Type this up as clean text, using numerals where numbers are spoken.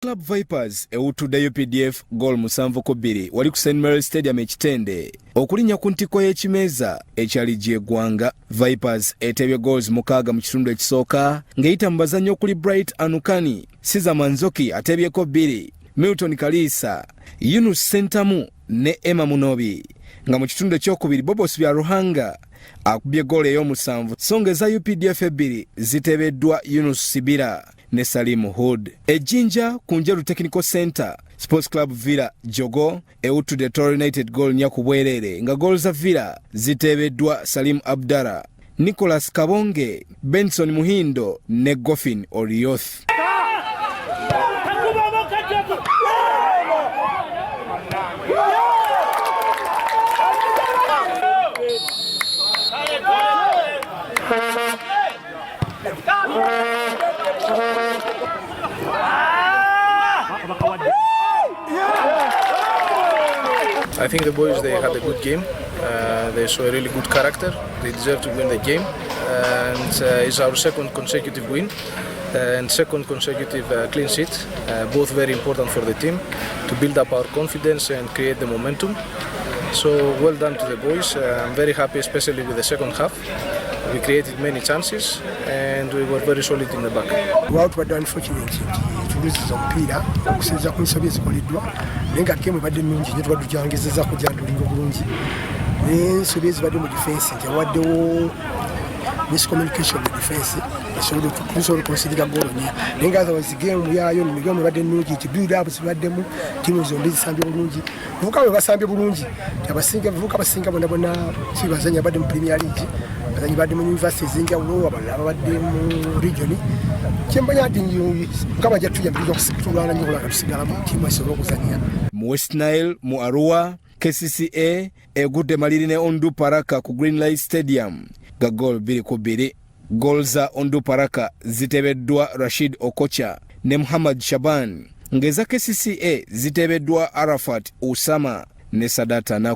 Club Vipers ewutudde UPDF goal 7-2 wali ku St Mary Stadium ekitende okulinnya ku ntiko y'ekimeeza ekya LIIGI eggwanga. Vipers etebye goals 6 mu kitundu ekisooka ng'eyita mu bazannyi okuli Bright Anukani, Siza Manzoki atebyeko 2, Milton Kalisa, Yunus Sentamu ne Emma Munobi. Nga mu kitundu ekyokubiri Bobos bya Ruhanga akubye goal ey'omusanvu, songa eza UPDF 2 zitebeddwa Yunus Sibira ne Salim Hood. Ejinja ku Njeru Technical Center Sports Club Villa Jogo ewutudde Tor United goal 4 ku bwerere nga goal za Villa zitebeddwa Salim Abdara, Nicholas Kabonge, Benson Muhindo ne Goffin Orioth. I think the boys, they had a good game. They saw a really good character. They deserve to win the game. And it's our second consecutive win and second consecutive clean sheet. Both very important for the team to build up our confidence and create the momentum. So well done to the boys. I'm very happy, especially with the second half. We created many chances and we were very solid in the back. Well, we were unfortunate. Tuliziza omupiira okusinza ku nsobi ezikoleddwa naye nga gemu ebadde nnungi nnyo tubadujangizeza kujandulinga obulungi n'ensobi ezibadde mu defense nti awaddewo miscommunication mu defense tusobola okukonsidira goolo nnya naye nga otherwise gemu yaayo gemu ebadde nnungi ti build up zibaddemu ttiimu zombi zisambye bulungi abavubuka bwe basambye bulungi abavubuka abasinga bonna bonna si bazanyi abadde mu Premier League, bazanyi badde mu university ez'enjawulo, abalala babadde mu region. Mu West Nile mu Arua KCCA egudde maliri ne Ondu Paraka ku Greenlight Stadium ga goal 2-2. Goal za Ondu Paraka zitebeddwa Rashid Okocha ne Muhammad Shaban, ngeza KCCA zitebeddwa Arafat Usama ne Sadata na